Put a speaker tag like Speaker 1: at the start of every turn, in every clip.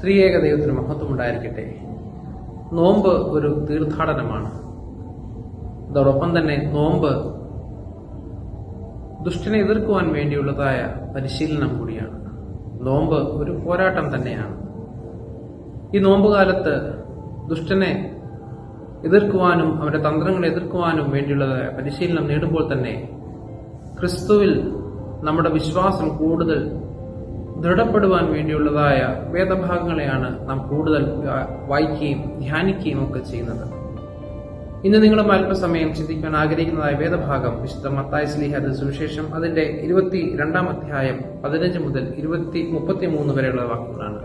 Speaker 1: ത്രിയേക ദൈവത്തിന് മഹത്വമുണ്ടായിരിക്കട്ടെ. നോമ്പ് ഒരു തീർത്ഥാടനമാണ്. അതോടൊപ്പം തന്നെ നോമ്പ് ദുഷ്ടനെ എതിർക്കുവാൻ വേണ്ടിയുള്ളതായ പരിശീലനം കൂടിയാണ്. നോമ്പ് ഒരു പോരാട്ടം തന്നെയാണ്. ഈ നോമ്പുകാലത്ത് ദുഷ്ടനെ എതിർക്കുവാനും അവന്റെ തന്ത്രങ്ങളെ എതിർക്കുവാനും വേണ്ടിയുള്ളതായ പരിശീലനം നേടുമ്പോൾ തന്നെ ക്രിസ്തുവിൽ നമ്മുടെ വിശ്വാസം കൂടുതൽ ദൃഢപ്പെടുവാൻ വേണ്ടിയുള്ളതായ വേദഭാഗങ്ങളെയാണ് നാം കൂടുതൽ വായിക്കുകയും ധ്യാനിക്കുകയും ഒക്കെ ചെയ്യുന്നത്. ഇന്ന് നിങ്ങളും അല്പസമയം ചിന്തിക്കാൻ ആഗ്രഹിക്കുന്നതായ വേദഭാഗം വിശുദ്ധ മത്തായി ശ്ലീഹയുടെ സുവിശേഷം അതിന്റെ 22-ാം അധ്യായം 15 മുതൽ 33 വരെയുള്ള വാക്യങ്ങളാണ്.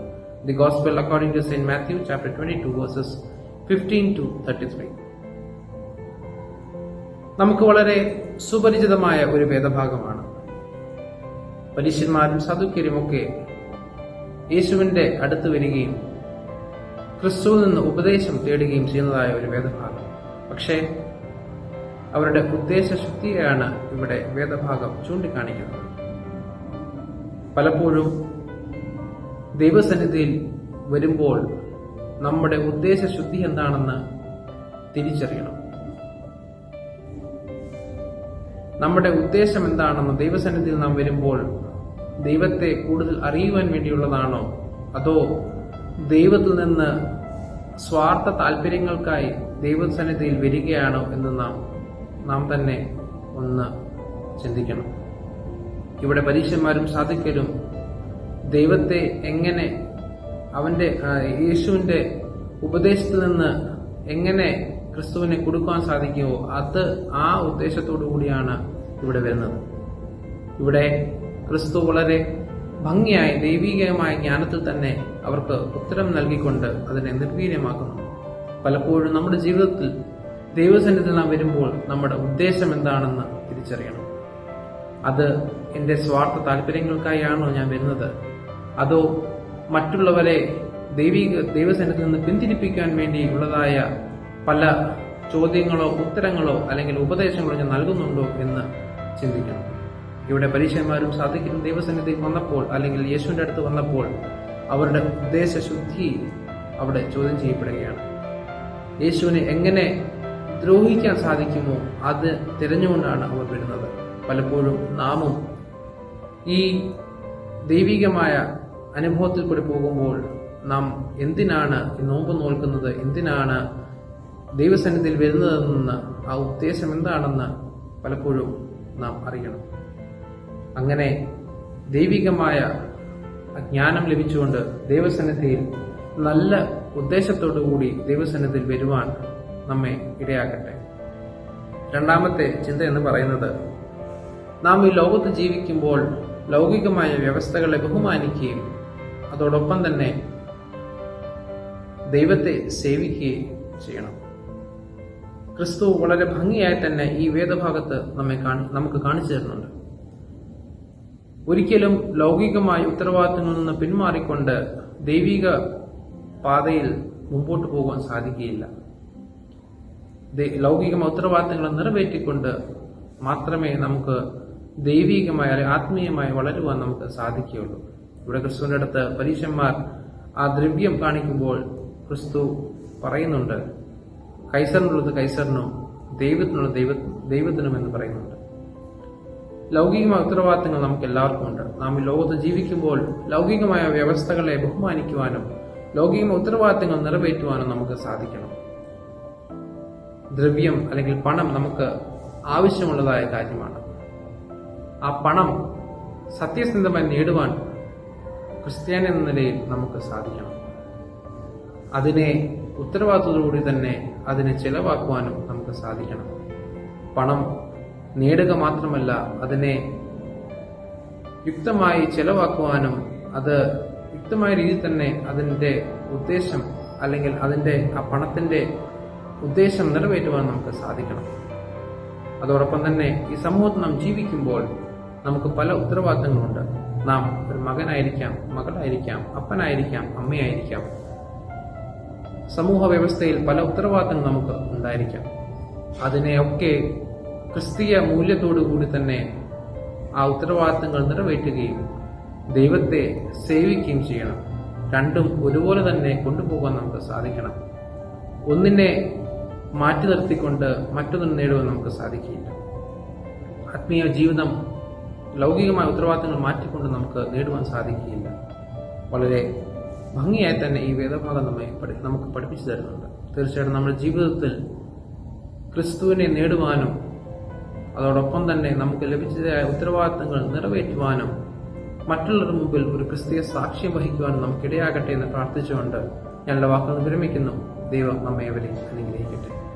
Speaker 1: The gospel according to saint Matthew chapter 22 verses 15 to 33. നമുക്ക് വളരെ സുപരിചിതമായ ഒരു വേദഭാഗമാണ്. പരീശന്മാരും സദുക്യരുമൊക്കെ യേശുവിന്റെ അടുത്ത് വരികയും ക്രിസ്തുവിൽ നിന്ന് ഉപദേശം തേടുകയും ചെയ്യുന്നതായ ഒരു വേദഭാഗം. പക്ഷേ അവരുടെ ഉദ്ദേശശുദ്ധിയെയാണ് ഇവിടെ വേദഭാഗം ചൂണ്ടിക്കാണിക്കുന്നത്. പലപ്പോഴും ദൈവസന്നിധിയിൽ വരുമ്പോൾ നമ്മുടെ ഉദ്ദേശശുദ്ധി എന്താണെന്ന് തിരിച്ചറിയണം. നമ്മുടെ ഉദ്ദേശം എന്താണെന്ന് ദൈവസന്നിധിയിൽ നാം വരുമ്പോൾ ദൈവത്തെ കൂടുതൽ അറിയുവാൻ വേണ്ടിയുള്ളതാണോ, അതോ ദൈവത്തിൽ നിന്ന് സ്വാർത്ഥ താല്പര്യങ്ങൾക്കായി ദൈവസന്നിധിയിൽ വരികയാണോ എന്ന് നാം തന്നെ ഒന്ന് ചിന്തിക്കണം. ഇവിടെ പരീശന്മാരും സാധുക്യരും ദൈവത്തെ എങ്ങനെ യേശുവിന്റെ ഉപദേശത്തിൽ നിന്ന് എങ്ങനെ ക്രിസ്തുവിനെ കൊടുക്കാൻ സാധിക്കുമോ അത് ആ ഉദ്ദേശത്തോടു കൂടിയാണ് ഇവിടെ വരുന്നത്. ഇവിടെ ക്രിസ്തു വളരെ ഭംഗിയായി ദൈവികമായ ജ്ഞാനത്തിൽ തന്നെ അവർക്ക് ഉത്തരം നൽകിക്കൊണ്ട് അതിനെ നിർവീര്യമാക്കുന്നു. പലപ്പോഴും നമ്മുടെ ജീവിതത്തിൽ ദൈവസന്നിധിയിൽ നാം വരുമ്പോൾ നമ്മുടെ ഉദ്ദേശം എന്താണെന്ന് തിരിച്ചറിയണം. അത് എന്റെ സ്വാർത്ഥ താല്പര്യങ്ങൾക്കായാണോ ഞാൻ വരുന്നത്, അതോ മറ്റുള്ളവരെ ദൈവസന്നിധിയിൽ നിന്ന് പിന്തിരിപ്പിക്കാൻ വേണ്ടിയുള്ളതായ പല ചോദ്യങ്ങളോ ഉത്തരങ്ങളോ അല്ലെങ്കിൽ ഉപദേശങ്ങളോ ഞാൻ നൽകുന്നുണ്ടോ എന്ന് ചിന്തിക്കണം. ഇവിടെ പരീശന്മാരും സാധിക്കും ദൈവസന്നിധിയിൽ വന്നപ്പോൾ അല്ലെങ്കിൽ യേശുവിന്റെ അടുത്ത് വന്നപ്പോൾ അവരുടെ ഉദ്ദേശശുദ്ധി അവിടെ ചോദ്യം ചെയ്യപ്പെടുകയാണ്. യേശുവിനെ എങ്ങനെ ദ്രോഹിക്കാൻ സാധിക്കുമോ അത് തിരഞ്ഞുകൊണ്ടാണ് അവർ വരുന്നത്. പലപ്പോഴും നാമും ഈ ദൈവികമായ അനുഭവത്തിൽ കൂടി പോകുമ്പോൾ നാം എന്തിനാണ് നോമ്പ് നോൽക്കുന്നത്, എന്തിനാണ് ദൈവസന്നിധിയിൽ വരുന്നതെന്ന് ആ ഉദ്ദേശം എന്താണെന്ന് പലപ്പോഴും നാം അറിയണം. അങ്ങനെ ദൈവികമായ ജ്ഞാനം ലഭിച്ചുകൊണ്ട് ദൈവസന്നിധിയിൽ നല്ല ഉദ്ദേശത്തോടു കൂടി ദൈവസന്നിധിയിൽ വരുവാൻ നമ്മെ ഇടയാക്കട്ടെ. രണ്ടാമത്തെ ചിന്ത എന്ന് പറയുന്നത്, നാം ഈ ലോകത്ത് ജീവിക്കുമ്പോൾ ലൗകികമായ വ്യവസ്ഥകളെ ബഹുമാനിക്കുകയും അതോടൊപ്പം തന്നെ ദൈവത്തെ സേവിക്കുകയും ചെയ്യണം. ക്രിസ്തു വളരെ ഭംഗിയായി തന്നെ ഈ വേദഭാഗത്ത് നമുക്ക് കാണിച്ചു തരുന്നുണ്ട്. ഒരിക്കലും ലൗകികമായ ഉത്തരവാദിത്തങ്ങളിൽ നിന്ന് പിന്മാറിക്കൊണ്ട് ദൈവിക പാതയിൽ മുമ്പോട്ട് പോകാൻ സാധിക്കുകയില്ല. ലൗകികമായ ഉത്തരവാദിത്തങ്ങളെ നിറവേറ്റിക്കൊണ്ട് മാത്രമേ നമുക്ക് ദൈവികമായ ആത്മീയമായി വളരുവാൻ നമുക്ക് സാധിക്കുകയുള്ളൂ. ഇവിടെ ക്രിസ്തുവിന്റെ അടുത്ത് പരീശന്മാർ ആ ദ്രവ്യം കാണിക്കുമ്പോൾ ക്രിസ്തു പറയുന്നുണ്ട്, കൈസറിനുള്ളത് കൈസറിനും ദൈവത്തിനുള്ളത് ദൈവത്തിനും എന്ന് പറയുന്നുണ്ട്. ലൗകികമായ ഉത്തരവാദിത്തങ്ങൾ നമുക്ക് എല്ലാവർക്കും ഉണ്ട്. നാം ഈ ലോകത്ത് ജീവിക്കുമ്പോൾ ലൗകികമായ വ്യവസ്ഥകളെ ബഹുമാനിക്കുവാനും ലൗകികമായ ഉത്തരവാദിത്തങ്ങൾ നിറവേറ്റുവാനും നമുക്ക് സാധിക്കണം. ദ്രവ്യം അല്ലെങ്കിൽ പണം നമുക്ക് ആവശ്യമുള്ളതായ കാര്യമാണ്. ആ പണം സത്യസന്ധമായി നേടുവാൻ ക്രിസ്ത്യാനി എന്ന നിലയിൽ നമുക്ക് സാധിക്കണം. അതിനെ ഉത്തരവാദിത്തത്തോടുകൂടി തന്നെ അതിനെ ചെലവാക്കുവാനും നമുക്ക് സാധിക്കണം. പണം നേടുക മാത്രമല്ല, അതിനെ യുക്തമായി ചെലവാക്കുവാനും അത് യുക്തമായ രീതിയിൽ തന്നെ അതിന്റെ ഉദ്ദേശം അല്ലെങ്കിൽ അതിന്റെ ആ പണത്തിന്റെ ഉദ്ദേശം നിറവേറ്റുവാൻ നമുക്ക് സാധിക്കണം. അതോടൊപ്പം തന്നെ ഈ സമൂഹത്തിൽ നാം ജീവിക്കുമ്പോൾ നമുക്ക് പല ഉത്തരവാദിത്തങ്ങളുണ്ട്. നാം ഒരു മകനായിരിക്കാം, മകളായിരിക്കാം, അപ്പനായിരിക്കാം, അമ്മയായിരിക്കാം. സമൂഹ വ്യവസ്ഥയിൽ പല ഉത്തരവാദിത്തങ്ങൾ നമുക്ക് ഉണ്ടായിരിക്കാം. അതിനെയൊക്കെ ക്രിസ്തീയ മൂല്യത്തോടു കൂടി തന്നെ ആ ഉത്തരവാദിത്തങ്ങൾ നിറവേറ്റുകയും ദൈവത്തെ സേവിക്കുകയും ചെയ്യണം. രണ്ടും ഒരുപോലെ തന്നെ കൊണ്ടുപോകാൻ നമുക്ക് സാധിക്കണം. ഒന്നിനെ മാറ്റി നിർത്തിക്കൊണ്ട് മറ്റൊന്നിനെ നേടുവാൻ നമുക്ക് സാധിക്കില്ല. ആത്മീയ ജീവിതം ലൗകികമായ ഉത്തരവാദിത്തങ്ങൾ മാറ്റിക്കൊണ്ട് നമുക്ക് നേടുവാൻ സാധിക്കുകയില്ല. വളരെ ഭംഗിയായി തന്നെ ഈ വേദഭാഗം നമുക്ക് പഠിപ്പിച്ചു തരുന്നുണ്ട്. തീർച്ചയായിട്ടും നമ്മുടെ ജീവിതത്തിൽ ക്രിസ്തുവിനെ നേടുവാനും അതോടൊപ്പം തന്നെ നമുക്ക് ലഭിച്ചതായ ഉത്തരവാദിത്തങ്ങൾ നിറവേറ്റുവാനും മറ്റുള്ളവരുടെ മുമ്പിൽ ഒരു ക്രിസ്തീയ സാക്ഷ്യം വഹിക്കുവാനും നമുക്കിടയാകട്ടെ എന്ന് പ്രാർത്ഥിച്ചുകൊണ്ട് ഞങ്ങളുടെ വാക്കുകൾ വിരമിക്കുന്നു. ദൈവം നമ്മെ അവരെ അനുഗ്രഹിക്കട്ടെ.